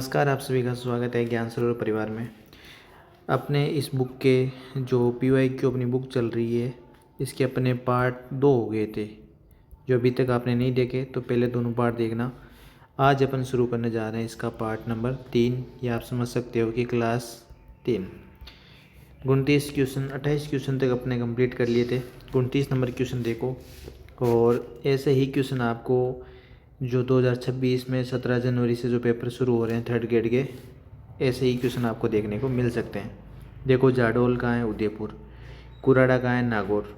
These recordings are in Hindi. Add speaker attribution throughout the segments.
Speaker 1: नमस्कार, आप सभी का स्वागत है ज्ञान सरोवर परिवार में। अपने इस बुक के जो PYQ अपनी बुक चल रही है, इसके अपने पार्ट 2 हो गए थे। जो अभी तक आपने नहीं देखे तो पहले दोनों पार्ट देखना। आज अपन शुरू करने जा रहे हैं इसका पार्ट नंबर 3, या आप समझ सकते हो कि क्लास 3। 29 क्वेश्चन 28 क्वेश्चन तक अपने कंप्लीट कर लिए थे। 29 नंबर क्वेश्चन देखो, और ऐसे ही क्वेश्चन आपको जो 2026 में 17 जनवरी से जो पेपर शुरू हो रहे हैं थर्ड ग्रेड के, ऐसे ही क्वेश्चन आपको देखने को मिल सकते हैं। देखो, जाडोल कहाँ है? उदयपुर। कुराड़ा कहाँ है? नागौर।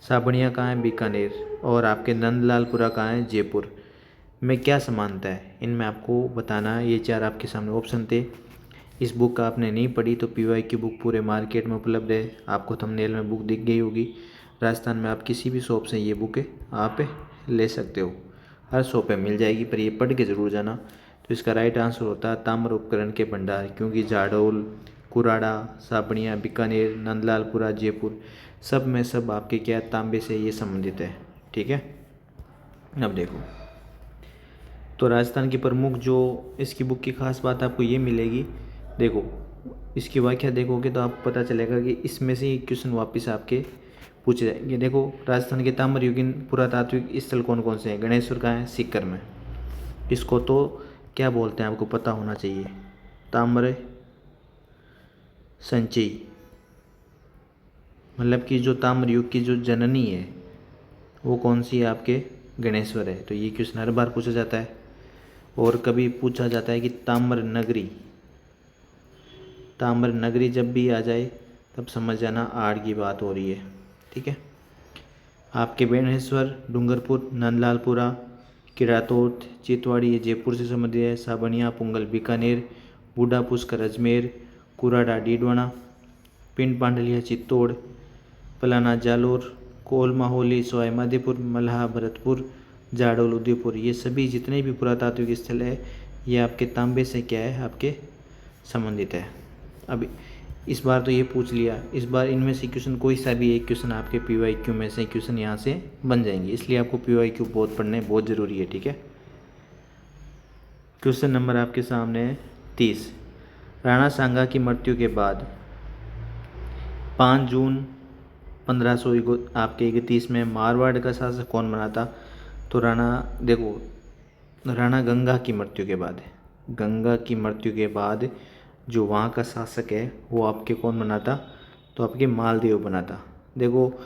Speaker 1: साबणिया कहाँ है? बीकानेर। और आपके नंदलालपुरा कहाँ है? जयपुर। में क्या समानता है इनमें आपको बताना है। ये 4 आपके सामने ऑप्शन थे। इस बुक का आपने नहीं पढ़ी तो PYQ बुक पूरे मार्केट में उपलब्ध है। आपको थंबनेल में बुक दिख गई होगी। राजस्थान में आप किसी भी शॉप से ये बुक आप ले सकते हो, हर शॉप पे मिल जाएगी, पर ये पढ़ के ज़रूर जाना। तो इसका राइट आंसर होता है ताम्र उपकरण के भंडार, क्योंकि जाडोल, कुराड़ा, साबणिया, बीकानेर, नंदलालपुरा, जयपुर सब में सब आपके क्या तांबे से ये संबंधित है। ठीक है, अब देखो तो राजस्थान की प्रमुख जो इसकी बुक की खास बात आपको ये मिलेगी। देखो, इसकी व्याख्या देखोगे तो आपको पता चलेगा कि इसमें से क्वेश्चन वापस आपके पूछे जाएंगे। देखो, राजस्थान के ताम्र युगीन पुरातात्विक स्थल कौन कौन से हैं? गणेश्वर कहाँ है? सीकर में। इसको तो क्या बोलते हैं आपको पता होना चाहिए। ताम्र संचयी, मतलब कि जो ताम्र युग की जो जननी है वो कौन सी है? आपके गणेश्वर है। तो ये क्वेश्चन हर बार पूछा जाता है। और कभी पूछा जाता है कि ताम्र नगरी, ताम्र नगरी जब भी आ जाए तब समझ जाना आड़ की बात हो रही है। ठीक है, आपके बेणेश्वर, डूंगरपुर, नंदलालपुरा, किरातोट, चितवाड़ी ये जयपुर से संबंधित है। साबनिया, पुंगल बीकानेर, बूढ़ा पुष्कर अजमेर, कुराड़ा डीडवाना, पिंड पांडलिया चित्तौड़, पलाना जालोर, कोल माहौली सवाई माधोपुर, मल्हा भरतपुर, जाडोल उदयपुर, ये सभी जितने भी पुरातात्विक स्थल है ये आपके तांबे से क्या है? आपके संबंधित है। अब इस बार तो ये पूछ लिया, इस बार इनमें से क्वेश्चन कोई सा भी एक क्वेश्चन आपके PYQ में से क्वेश्चन यहाँ से बन जाएंगे, इसलिए आपको PYQ बहुत पढ़ने बहुत ज़रूरी है। ठीक है, क्वेश्चन नंबर आपके सामने है 30। राणा सांगा की मृत्यु के बाद 5 जून 1500 आपके 31 में मारवाड़ का शासक कौन बना था? तो देखो, राणा गंगा की मृत्यु के बाद है। गंगा की मृत्यु के बाद जो वहाँ का शासक है वो आपके कौन बना था? तो आपके मालदेव बना था। देखो,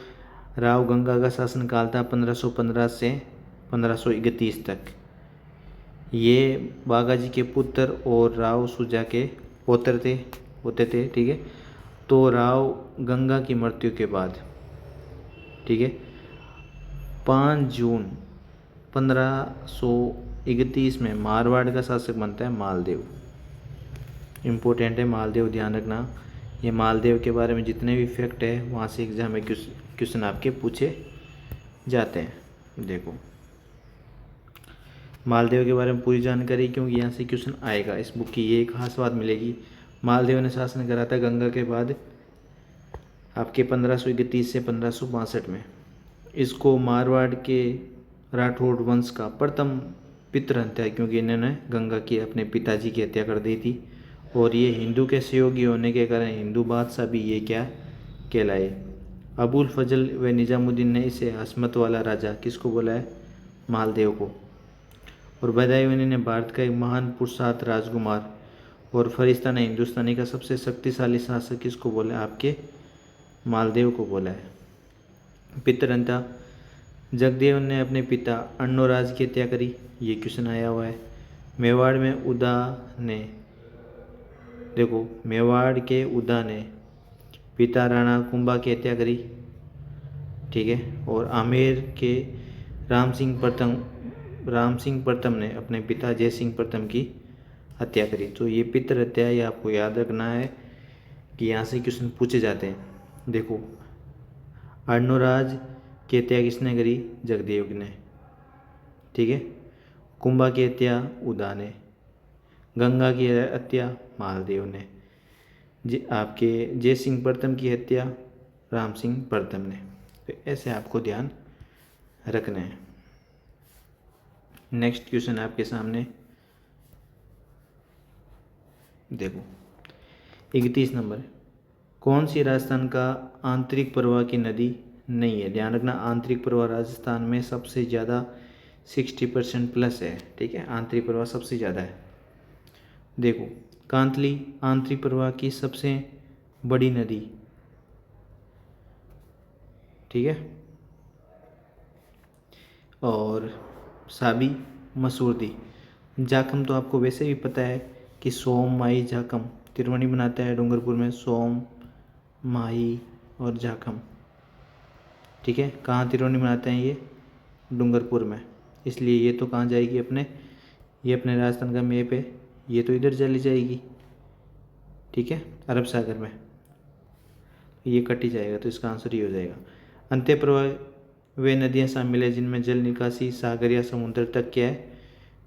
Speaker 1: राव गंगा का शासनकाल था 1515 से 1531 तक। ये बागाजी के पुत्र और राव सुजा के पौत्र होते थे। ठीक है, तो राव गंगा की मृत्यु के बाद, ठीक है, 5 जून 1531 में मारवाड़ का शासक बनता है मालदेव। इम्पोर्टेंट है मालदेव, ध्यान रखना। ये मालदेव के बारे में जितने भी फैक्ट है वहाँ से एग्जाम में क्वेश्चन आपके पूछे जाते हैं। देखो, मालदेव के बारे में पूरी जानकारी, क्योंकि यहाँ से क्वेश्चन आएगा। इस बुक की ये खास बात मिलेगी, मालदेव ने शासन करा था गंगा के बाद आपके 1531 से 1562 में। इसको मारवाड़ के राठौड़ वंश का प्रथम पितृहत्या, क्योंकि इन्होंने गंगा की अपने पिताजी की हत्या कर दी थी, और ये हिंदू के सहयोगी होने के कारण हिंदू बादशाह भी ये क्या कहलाए। अबुल फजल व निजामुद्दीन ने इसे हस्मत वाला राजा किसको बोला है? मालदेव को। और बदायूं ने भारत का एक महान पुरुषार्थ राजकुमार और फरिश्ता ने हिंदुस्तानी का सबसे शक्तिशाली शासक किसको बोला है? आपके मालदेव को बोला है। पितृहत्या, जगदेव ने अपने पिता अन्नोराज की हत्या करी, ये क्वेश्चन आया हुआ है। मेवाड़ में उदा ने, देखो, मेवाड़ के उदा ने पिता राणा कुंभा की हत्या करी। ठीक है, और आमेर के राम सिंह प्रथम ने अपने पिता जय सिंह प्रथम की हत्या करी। तो ये पितृहत्या, ये आपको याद रखना है कि यहाँ से क्वेश्चन पूछे जाते हैं। देखो, अर्णोराज की हत्या किसने करी? जगदेव ने। ठीक है, कुंभा की हत्या उदा ने, गंगा की हत्या मालदेव ने, आपके जय सिंह प्रथम की हत्या राम सिंह प्रथम ने। तो ऐसे आपको ध्यान रखना है। नेक्स्ट क्वेश्चन आपके सामने देखो 31 नंबर, कौन सी राजस्थान का आंतरिक प्रवाह की नदी नहीं है? ध्यान रखना, आंतरिक प्रवाह राजस्थान में सबसे ज़्यादा 60% प्लस है। ठीक है, आंतरिक प्रवाह सबसे ज़्यादा है। देखो कांतली आंतरिक प्रवाह की सबसे बड़ी नदी। ठीक है, और साबी मसूरदी। जाखम तो आपको वैसे भी पता है कि सोम माही जाखम त्रिवेणी बनाता है डूंगरपुर में, सोम माही और जाखम। ठीक है, कहाँ त्रिवेणी बनाते हैं? ये डूंगरपुर में। इसलिए ये तो कहाँ जाएगी? ये अपने राजस्थान का मैप है, ये तो इधर चली जाएगी। ठीक है, अरब सागर में ये कट ही जाएगा, तो इसका आंसर ये हो जाएगा। अंत्य प्रवाह वे नदियाँ शामिल है जिनमें जल निकासी सागर या समुद्र तक क्या है,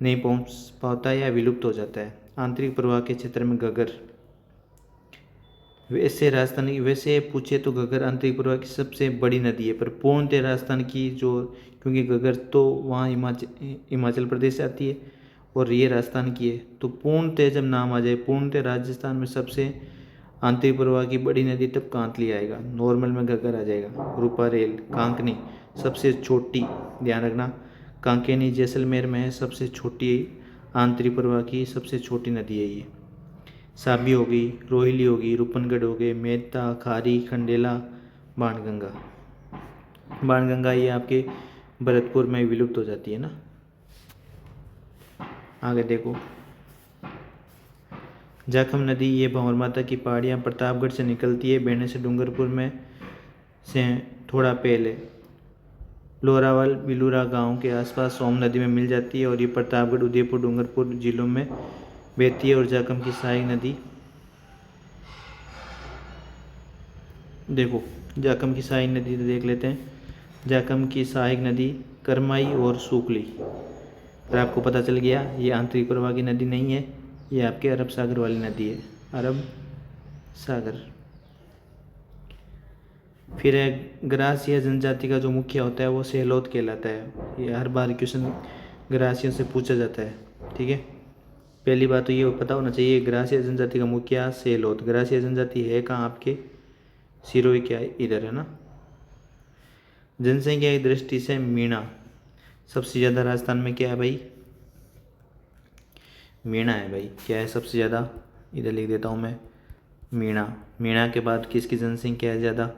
Speaker 1: नहीं पहुँच पाता या विलुप्त हो जाता है। आंतरिक प्रवाह के क्षेत्र में घग्गर, वैसे पूछे तो घग्गर आंतरिक प्रवाह की सबसे बड़ी नदी है, पर पूर्णतः राजस्थान की जो, क्योंकि घग्गर तो वहाँ हिमाचल प्रदेश से आती है और ये राजस्थान की है, तो पूर्णतः जब नाम आ जाए पूर्णतः राजस्थान में सबसे आंतरिक प्रवाह की बड़ी नदी, तब कांतली आएगा। नॉर्मल में घग्गर आ जाएगा। रूपारेल, कांकनी सबसे छोटी, ध्यान रखना, कांकेनी जैसलमेर में है, सबसे छोटी आंतरिक प्रवाह की सबसे छोटी नदी है ये। साबी होगी, रोहिली होगी, रूपनगढ़ हो गए, मेहता, खारी, खंडेला, बाणगंगा। बाणगंगा ये आपके भरतपुर में विलुप्त हो जाती है ना। आगे देखो, जाखम नदी ये भंवर माता की पहाड़ियाँ प्रतापगढ़ से निकलती है, बेणे से डूंगरपुर में से थोड़ा पहले लोरावाल बिलूरा गांव के आसपास सोम नदी में मिल जाती है और ये प्रतापगढ़, उदयपुर, डूंगरपुर जिलों में बहती है। और जाखम की सहायक नदी, देखो जाखम की सहायक नदी तो देख लेते हैं। जाखम की सहायक नदी करमाई और सूखली। और आपको पता चल गया ये आंतरिक प्रवाह की नदी नहीं है, ये आपके अरब सागर वाली नदी है, अरब सागर। फिर है ग्रासिया जनजाति का जो मुखिया होता है वो सेहलोत कहलाता है। ये हर बार क्वेश्चन ग्रासियों से पूछा जाता है। ठीक है, पहली बात तो ये पता होना चाहिए, ग्रासिया जनजाति का मुखिया सेहलोत। ग्रासिया जनजाति है कहाँ? आपके सिरोही क्या इधर है ना। जनसंख्या की दृष्टि से मीणा सबसे ज़्यादा राजस्थान में क्या है भाई? मीणा है भाई। क्या है सबसे ज़्यादा? इधर लिख देता हूँ मैं, मीणा। मीणा के बाद किसकी जनसंख्या है ज़्यादा?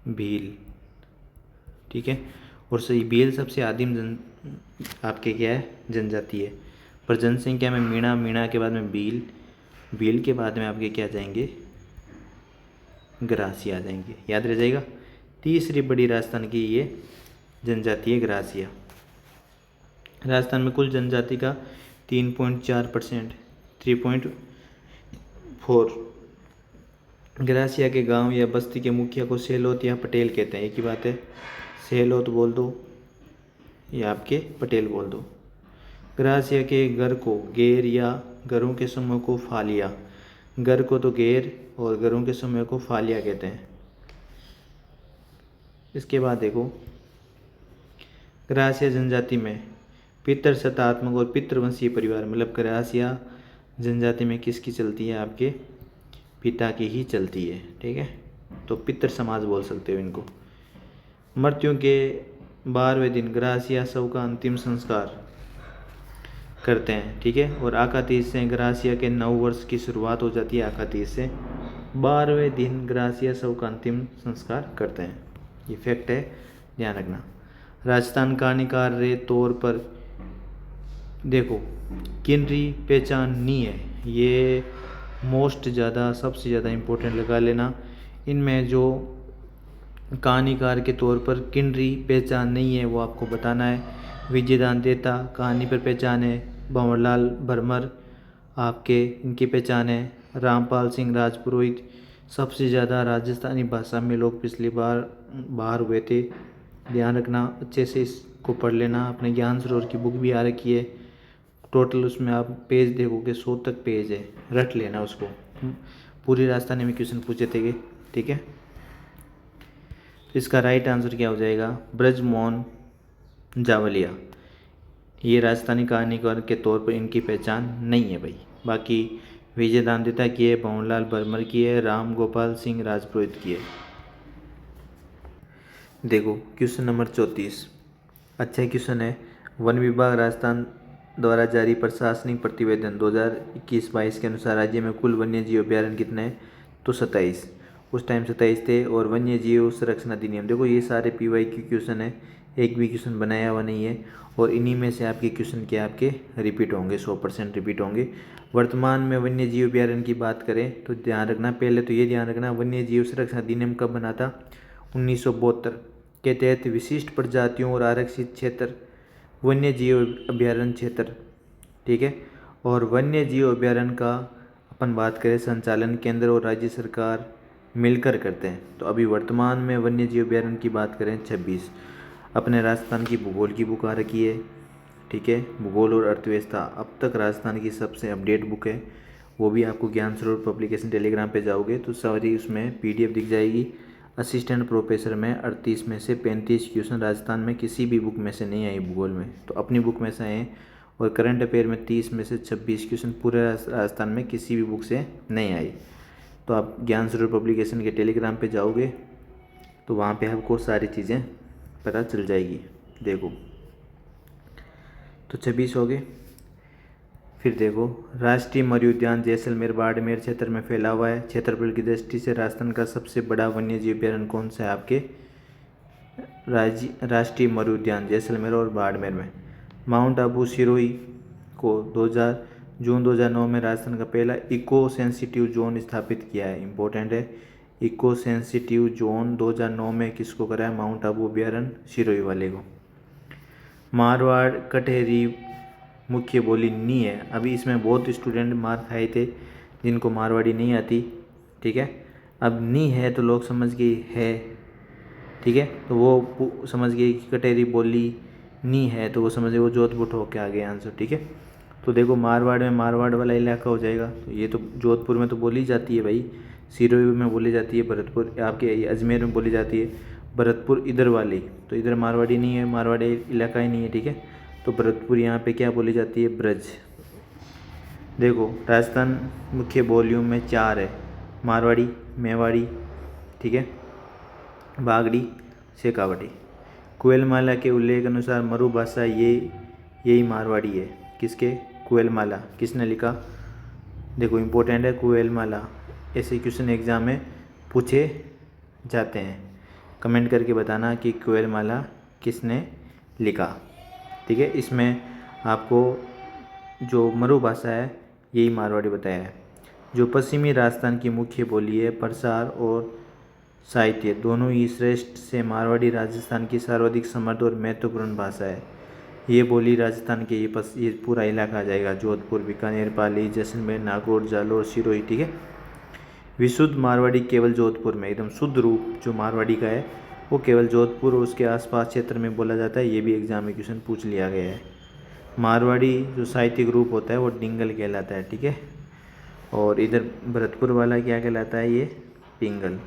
Speaker 1: भील। ठीक है, और सही भील सबसे आदिम आपके क्या है? जनजाति है। पर जनसंख्या में मीणा, मीणा के बाद में भील, भील के बाद में आपके क्या जाएंगे? ग्रासिया आ जाएंगे, याद रह जाएगा। तीसरी बड़ी राजस्थान की ये जनजाति है ग्रासिया। राजस्थान में कुल जनजाति का 3.4%, 3.4। ग्रासिया के गांव या बस्ती के मुखिया को सेहलोत या पटेल कहते हैं। एक ही बात है, सेहलोत बोल दो या आपके पटेल बोल दो। ग्रासिया के घर को घेर या घरों के समूह को फालिया। घर को तो घेर और घरों के समूह को फालिया कहते हैं। इसके बाद देखो, ग्रासिया जनजाति में पितृ सत्तात्मक और पितृवंशीय परिवार, मतलब ग्रासिया जनजाति में किसकी चलती है? आपके पिता की ही चलती है। ठीक है, तो पितृ समाज बोल सकते हो इनको। मृत्यु के 12वें दिन ग्रासिया शव का अंतिम संस्कार करते हैं। ठीक है, और आकातीज से ग्रासिया के 9 वर्ष की शुरुआत हो जाती है। आकातीज से 12वें दिन ग्रासिया शव का अंतिम संस्कार करते हैं। ये फैक्ट है, ध्यान रखना। राजस्थान कहानीकार रे तौर पर देखो किनरी पहचाननी है, ये मोस्ट ज़्यादा सबसे ज़्यादा इम्पोर्टेंट लगा लेना। इनमें जो कहानीकार के तौर पर किनरी पहचान नहीं है वो आपको बताना है। विजयदान देता कहानी पर पहचान है। भंवरलाल भरमर आपके इनकी पहचान है। रामपाल सिंह राजपुरोहित सबसे ज़्यादा राजस्थानी भाषा में लोग पिछली बार बाहर हुए थे। ध्यान रखना, अच्छे से इसको पढ़ लेना। अपने ज्ञान सरोवर की बुक भी आ रखी है, टोटल उसमें आप पेज देखोगे 100 तक पेज है, रट लेना उसको। पूरी राजस्थानी में क्वेश्चन पूछे थे। ठीक है, तो इसका राइट आंसर क्या हो जाएगा? ब्रजमोहन जावलिया। ये राजस्थानी कहानीकार के तौर पर इनकी पहचान नहीं है भाई। बाकी विजय दांतिता की है, भंवरलाल भरमर की है, राम गोपाल सिंह राजपुरोहित की है। देखो क्वेश्चन नंबर 34, अच्छा क्वेश्चन है। वन विभाग राजस्थान द्वारा जारी प्रशासनिक प्रतिवेदन 2021-22 के अनुसार राज्य में कुल वन्य जीव अभ्यारण्य कितने हैं? तो 27। उस टाइम 27 थे। और वन्य जीव संरक्षण अधिनियम, देखो ये सारे PYQ क्वेश्चन है, एक भी क्वेश्चन बनाया हुआ नहीं है। और इन्हीं में से आपके क्वेश्चन के आपके रिपीट होंगे, 100% रिपीट होंगे। वर्तमान में वन्य जीव अभ्यारण्य की बात करें तो ध्यान रखना, पहले तो ये ध्यान रखना वन्य जीव संरक्षण अधिनियम कब बना था? 1972 के तहत विशिष्ट प्रजातियों और आरक्षित क्षेत्र वन्य जीव अभ्यारण्य क्षेत्र, ठीक है। और वन्य जीव अभ्यारण्य का अपन बात करें संचालन केंद्र और राज्य सरकार मिलकर करते हैं। तो अभी वर्तमान में वन्य जीव अभ्यारण्य की बात करें 26। अपने राजस्थान की भूगोल की बुक आ रखी है, ठीक है। भूगोल और अर्थव्यवस्था अब तक राजस्थान की सबसे अपडेट बुक है, वो भी आपको ज्ञान सरोवर पब्लिकेशन टेलीग्राम पे जाओगे तो सारी उसमें PDF दिख जाएगी। असिस्टेंट प्रोफेसर में 38 में से 35 क्वेश्चन राजस्थान में किसी भी बुक में से नहीं आई भूगोल में, तो अपनी बुक में से आए। और करंट अफेयर में 30 में से 26 क्वेश्चन पूरे राजस्थान में किसी भी बुक से नहीं आई। तो आप ज्ञान सरोवर पब्लिकेशन के टेलीग्राम पे जाओगे तो वहाँ पे आपको सारी चीज़ें पता चल जाएगी। देखो तो 26 हो गए। फिर देखो राष्ट्रीय मौर्य उद्यान जैसलमेर बाड़मेर क्षेत्र में फैला हुआ है। क्षेत्रफल की दृष्टि से राजस्थान का सबसे बड़ा वन्य जीव अभ्यारण्य कौन सा है? आपके राष्ट्रीय मौर्य उद्यान जैसलमेर और बाड़मेर में। माउंट आबू सिरोही को जून 2009 में राजस्थान का पहला इको सेंसिटिव जोन स्थापित किया है। इंपॉर्टेंट है, इको सेंसिटिव जोन 2009 में किसको करा है? माउंट आबू अभ्यारण्य सिरोही वाले को। मारवाड़ कटहरी मुख्य बोली नी है। अभी इसमें बहुत स्टूडेंट मार खाए थे जिनको मारवाड़ी नहीं आती, ठीक है। अब नी है तो लोग समझ गए है, ठीक है। तो वो समझ गए कि कटहरी बोली नी है, तो वो समझ गए, वो जोधपुर होके आ गया आंसर, ठीक है। तो देखो मारवाड़ में मारवाड़ वाला इलाका हो जाएगा, तो ये तो जोधपुर में तो बोली जाती है भाई, सिरोही में बोली जाती है, भरतपुर आपके अजमेर में बोली जाती है, भरतपुर इधर वाली, तो इधर मारवाड़ी नहीं है, मारवाड़ी इलाका ही नहीं है, ठीक है। तो भरतपुर यहाँ पे क्या बोली जाती है? ब्रज। देखो राजस्थान मुख्य बोलियों में 4 है, मारवाड़ी, मेवाड़ी, ठीक है, बागड़ी, शेखावटी। कुएलमाला के उल्लेख अनुसार मरु भाषा यही मारवाड़ी है। किसके? कुएलमाला। किसने लिखा? देखो इंपॉर्टेंट है कुएलमाला, ऐसे क्वेश्चन एग्जाम में पूछे जाते हैं। कमेंट करके बताना कि कुएलमाला किसने लिखा, ठीक है। इसमें आपको जो मरु भाषा है यही मारवाड़ी बताया है। जो पश्चिमी राजस्थान की मुख्य बोली है, प्रसार और साहित्य दोनों ही श्रेष्ठ से मारवाड़ी राजस्थान की सर्वाधिक समृद्ध और महत्वपूर्ण भाषा है। ये बोली राजस्थान के ये पूरा इलाका आ जाएगा, जोधपुर, बीकानेर, पाली, जैसलमेर, नागौर, जालोर, सिरोही, ठीक है। विशुद्ध मारवाड़ी केवल जोधपुर में, एकदम शुद्ध रूप जो मारवाड़ी का है वो केवल जोधपुर और उसके आसपास क्षेत्र में बोला जाता है। ये भी एग्जाम में क्वेश्चन पूछ लिया गया है। मारवाड़ी जो साहित्यिक रूप होता है वो डिंगल कहलाता है, ठीक है। और इधर भरतपुर वाला क्या कहलाता है? ये पिंगल।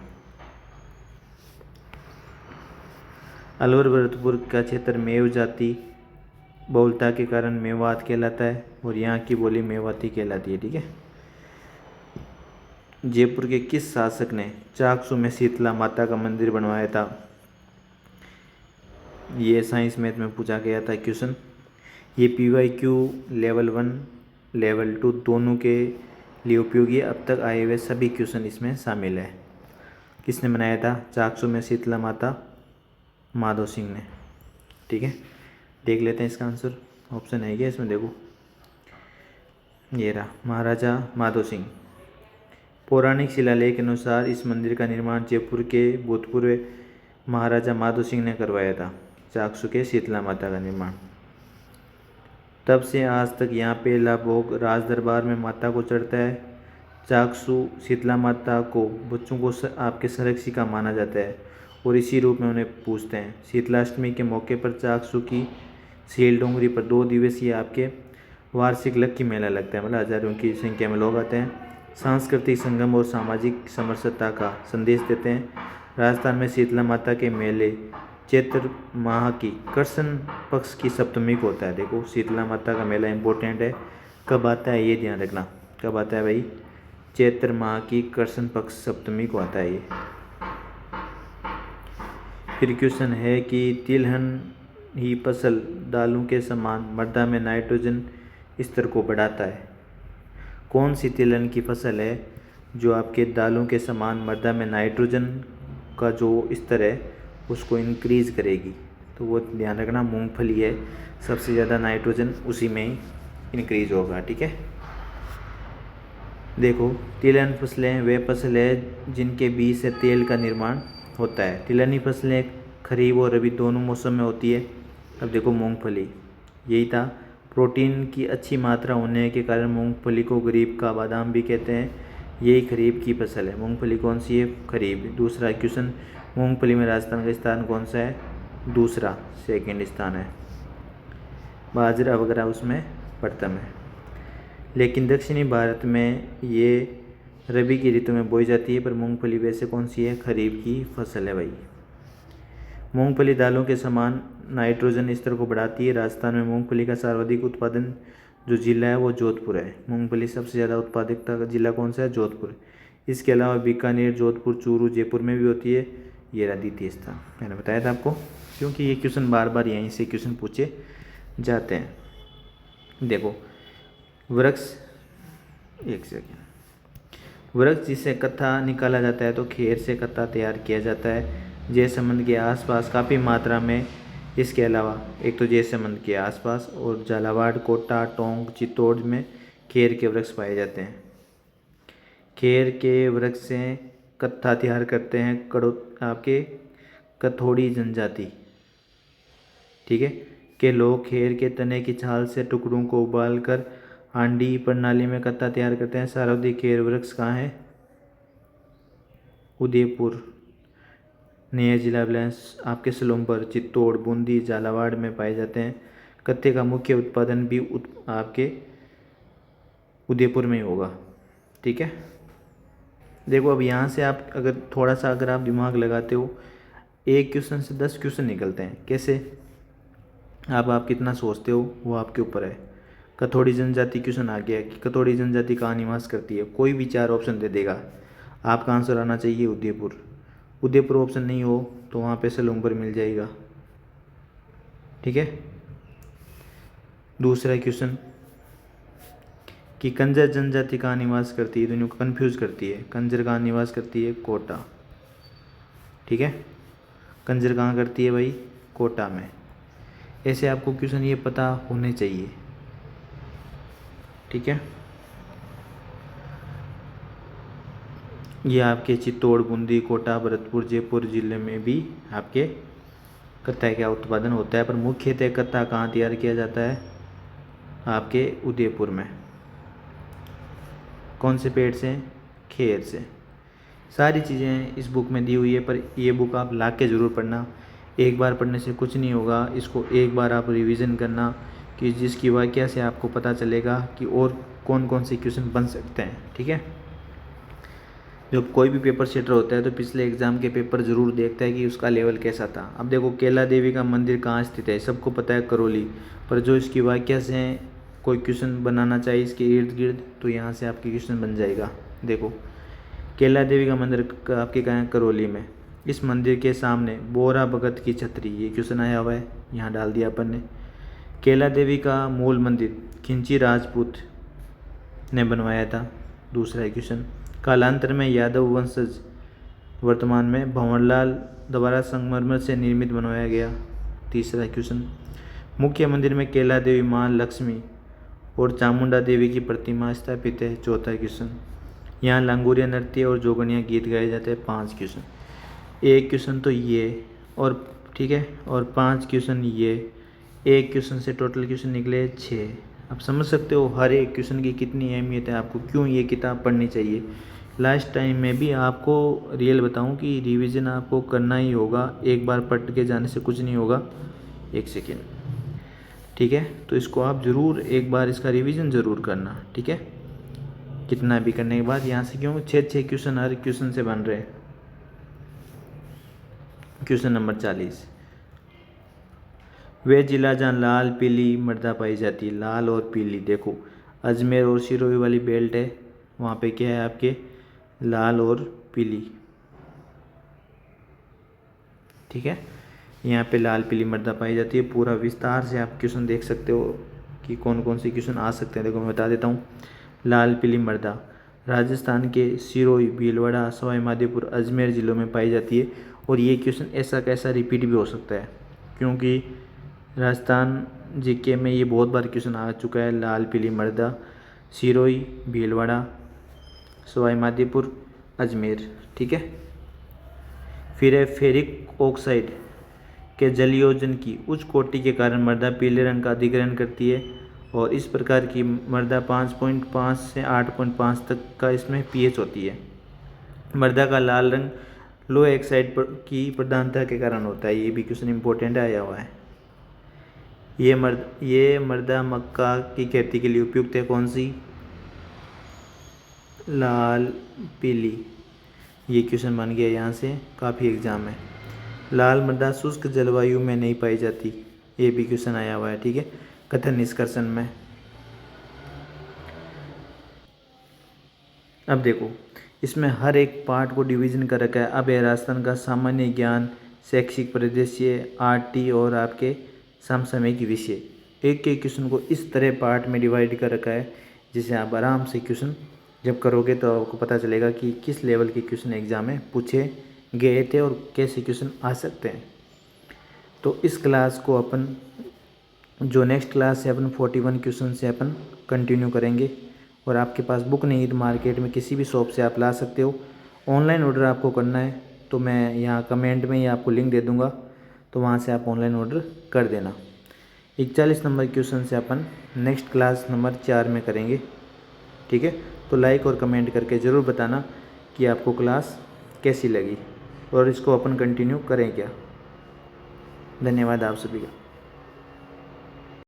Speaker 1: अलवर भरतपुर का क्षेत्र मेव जाति बहुलता के कारण मेवात कहलाता है और यहाँ की बोली मेवाती कहलाती है, ठीक है। जयपुर के किस शासक ने चाकसू में शीतला माता का मंदिर बनवाया था? ये साइंस मैथ में पूछा गया था क्वेश्चन। ये PYQ लेवल 1 लेवल 2 दोनों के लिए उपयोगी है। अब तक आए हुए सभी क्वेश्चन इसमें शामिल है। किसने बनाया था चाकसू में शीतला माता? माधो सिंह ने, ठीक है। देख लेते हैं इसका आंसर, ऑप्शन है क्या इसमें? देखो ये रहा, महाराजा माधो सिंह। पौराणिक शिलालेख के अनुसार इस मंदिर का निर्माण जयपुर के भूतपूर्व महाराजा माधो सिंह ने करवाया था। चाकसू के शीतला माता का निर्माण। तब से आज तक यहाँ पहला भोग राज दरबार में माता को चढ़ता है। चाकसू शीतला माता को बच्चों को आपके संरक्षिका माना जाता है और इसी रूप में उन्हें पूजते हैं। शीतलाष्टमी के मौके पर चाकसू की सील डोंगरी पर 2 दिवसीय आपके वार्षिक लक्की मेला लगता है, मतलब हजारों की संख्या में लोग आते हैं। सांस्कृतिक संगम और सामाजिक समरसता का संदेश देते हैं। राजस्थान में शीतला माता के मेले चैत्र माह की कृष्ण पक्ष की सप्तमी को होता है। देखो शीतला माता का मेला इंपॉर्टेंट है, कब आता है ये ध्यान रखना। कब आता है भाई? चैत्र माह की कृष्ण पक्ष सप्तमी को आता है ये। फिर क्वेश्चन है कि तिलहन ही फसल दालों के समान मृदा में नाइट्रोजन स्तर को बढ़ाता है। कौन सी तिलहन की फसल है जो आपके दालों के समान मृदा में नाइट्रोजन का जो स्तर है उसको इंक्रीज करेगी? तो वो ध्यान रखना, मूंगफली है, सबसे ज़्यादा नाइट्रोजन उसी में ही इंक्रीज होगा। ठीक है, देखो तिलहन फसलें वे फसल है जिनके बीज से तेल का निर्माण होता है। तिलहनी फसलें खरीफ और रबी दोनों मौसम में होती है। अब देखो मूंगफली, यही था, प्रोटीन की अच्छी मात्रा होने के कारण मूंगफली को गरीब का बादाम भी कहते हैं। यही खरीफ की फसल है। मूंगफली कौन सी है? खरीफ। दूसरा क्वेश्चन, मूंगफली में राजस्थान का स्थान कौन सा है? दूसरा, सेकंड स्थान है। बाजरा वगैरह उसमें प्रथम है। लेकिन दक्षिणी भारत में ये रबी की ऋतु में बोई जाती है, पर मूंगफली वैसे कौन सी है? खरीफ की फसल है भाई। मूंगफली दालों के समान नाइट्रोजन स्तर को बढ़ाती है। राजस्थान में मूंगफली का सर्वाधिक उत्पादन जो जिला है वो जोधपुर है। मूंगफली सबसे ज़्यादा उत्पादकता का जिला कौन सा है? जोधपुर। इसके अलावा बीकानेर, जोधपुर, चूरू, जयपुर में भी होती है। ये रहा द्वितीय स्थान। मैंने बताया था आपको, क्योंकि ये क्वेश्चन बार बार यहीं से क्वेश्चन पूछे जाते हैं। देखो वृक्ष, एक सेकेंड, वृक्ष जिससे कत्था निकाला जाता है तो खेर से कत्था तैयार किया जाता है। जयसमंद के आसपास काफ़ी मात्रा में, इसके अलावा एक तो जयसमंद के आसपास और झालावाड़, कोटा, टोंक, चित्तौड़ में खेर के वृक्ष पाए जाते हैं। खेर के वृक्ष से कत्था तैयार करते हैं आपके कथोड़ी जनजाति, ठीक है, के लोग खेर के तने की छाल से टुकड़ों को उबालकर हांडी प्रणाली में कत्था तैयार करते हैं। सर्वाधिक खेर वृक्ष कहाँ है? उदयपुर, नया जिला बैलेंस आपके सलोमपुर, चित्तौड़, बूंदी, झालावाड़ में पाए जाते हैं। कत्थे का मुख्य उत्पादन भी आपके उदयपुर में ही होगा। ठीक है, देखो अब यहाँ से आप अगर थोड़ा सा अगर आप दिमाग लगाते हो, एक क्वेश्चन से 10 क्वेश्चन निकलते हैं। कैसे? आप कितना सोचते हो वो आपके ऊपर है। कथोड़ी जनजाति क्वेश्चन आ गया कि कथोड़ी जनजाति कहाँ निवास करती है, कोई भी 4 ऑप्शन दे देगा। आपका आंसर आना चाहिए उदयपुर। उदयपुर ऑप्शन नहीं हो तो वहाँ पे सलोमपुर मिल जाएगा। ठीक है, दूसरा क्वेश्चन कि कंजर जनजाति कहाँ निवास करती है, दोनों को कन्फ्यूज़ करती है। कंजर कहाँ निवास करती है? कोटा। ठीक है, कंजर कहाँ करती है भाई? कोटा में। ऐसे आपको क्वेश्चन ये पता होने चाहिए। ठीक है, ये आपके चित्तौड़, बूंदी, कोटा, भरतपुर, जयपुर जिले में भी आपके कत्था का उत्पादन होता है, पर मुख्यतः कत्था कहाँ तैयार किया जाता है? आपके उदयपुर में। कौन से पेड़ से? खेर से। सारी चीज़ें इस बुक में दी हुई है, पर ये बुक आप ला के ज़रूर पढ़ना। एक बार पढ़ने से कुछ नहीं होगा, इसको एक बार आप रिवीजन करना कि जिसकी वाकया से आपको पता चलेगा कि और कौन कौन से क्वेश्चन बन सकते हैं। ठीक है, जो कोई भी पेपर सेटर होता है तो पिछले एग्ज़ाम के पेपर ज़रूर देखता है कि उसका लेवल कैसा था। अब देखो केला देवी का मंदिर कहाँ स्थित है, सबको पता है करौली, पर जो इसकी वाकया से कोई क्वेश्चन बनाना चाहिए इसके इर्द गिर्द, तो यहाँ से आपकी क्वेश्चन बन जाएगा। देखो केला देवी का मंदिर आपके कहाँ है? करौली में। इस मंदिर के सामने बोरा भगत की छतरी, ये क्वेश्चन आया हुआ है, यहाँ डाल दिया अपन ने। केला देवी का मूल मंदिर खिंची राजपूत ने बनवाया था। दूसरा क्वेश्चन, कालांतर में यादव वंशज वर्तमान में भंवरलाल द्वारा संगमरमर से निर्मित बनवाया गया। तीसरा क्वेश्चन, मुख्य मंदिर में केला देवी, मां लक्ष्मी और चामुंडा देवी की प्रतिमा स्थापित है। चौथा क्वेश्चन, यहाँ लांगुरिया नृत्य और जोगनिया गीत गाए जाते हैं। 5 क्वेश्चन, एक क्वेश्चन तो ये और ठीक है, और 5 क्वेश्चन ये, एक क्वेश्चन से टोटल क्वेश्चन निकले 6। आप समझ सकते हो हर एक क्वेश्चन की कितनी अहमियत है, आपको क्यों ये किताब पढ़नी चाहिए। लास्ट टाइम में भी आपको रियल बताऊं कि रिवीजन आपको करना ही होगा, एक बार पढ़ के जाने से कुछ नहीं होगा। एक सेकेंड, ठीक है, तो इसको आप ज़रूर एक बार इसका रिवीजन ज़रूर करना। ठीक है, कितना भी करने के बाद यहाँ से क्यों 6 क्वेश्चन हर क्वेश्चन से बन रहे हैं। क्वेश्चन नंबर 40, वे जिला जहाँ लाल पीली मृदा पाई जाती है। लाल और पीली, देखो अजमेर और सिरोही वाली बेल्ट है वहाँ पे क्या है आपके लाल और पीली, ठीक है। यहाँ पे लाल पीली मर्दा पाई जाती है। पूरा विस्तार से आप क्वेश्चन देख सकते हो कि कौन कौन से क्वेश्चन आ सकते हैं। देखो मैं बता देता हूँ। लाल पीली मर्दा राजस्थान के सिरोही, भीलवाड़ा, सवाई माधोपुर, अजमेर ज़िलों में पाई जाती है। और ये क्वेश्चन ऐसा कैसा रिपीट भी हो सकता है, क्योंकि राजस्थान जीके में ये बहुत बार क्वेश्चन आ चुका है। लाल पीली मर्दा सिरोही, भीलवाड़ा, सवाई माधोपुर, अजमेर, ठीक है। फिर है फेरिक ऑक्साइड के जलयोजन की उच्च कोटि के कारण मर्दा पीले रंग का अधिग्रहण करती है और इस प्रकार की मर्दा 5.5 से 8.5 तक का इसमें pH होती है। मर्दा का लाल रंग लो ऑक्साइड की प्रधानता के कारण होता है। ये भी क्वेश्चन इंपॉर्टेंट आया हुआ है। ये मर्दा मक्का की खेती के लिए उपयुक्त है। कौन सी? लाल पीली। ये क्वेश्चन बन गया यहाँ से, काफ़ी एग्जाम है। लाल मृदा शुष्क जलवायु में नहीं पाई जाती। ये भी क्वेश्चन आया हुआ है, ठीक है, कथन निष्कर्षण में। अब देखो इसमें हर एक पार्ट को डिवीजन कर रखा है। अब है राजस्थान का सामान्य ज्ञान, शैक्षिक परिदृश्य, आरटी और आपके समसामयिक विषय। एक एक क्वेश्चन को इस तरह पार्ट में डिवाइड कर रखा है जिसे आप आराम से क्वेश्चन जब करोगे तो आपको पता चलेगा कि किस लेवल के क्वेश्चन एग्जाम में पूछे गए थे और कैसे क्वेश्चन आ सकते हैं। तो इस क्लास को अपन जो नेक्स्ट क्लास है अपन 41 क्वेश्चन से अपन कंटिन्यू करेंगे। और आपके पास बुक नहीं है तो मार्केट में किसी भी शॉप से आप ला सकते हो। ऑनलाइन ऑर्डर आपको करना है तो मैं यहाँ कमेंट में ही आपको लिंक दे दूँगा, तो वहाँ से आप ऑनलाइन ऑर्डर कर देना। 41 नंबर क्वेश्चन से अपन नेक्स्ट क्लास नंबर 4 में करेंगे, ठीक है। तो लाइक और कमेंट करके ज़रूर बताना कि आपको क्लास कैसी लगी और इसको अपन कंटिन्यू करें क्या। धन्यवाद आप सभी का।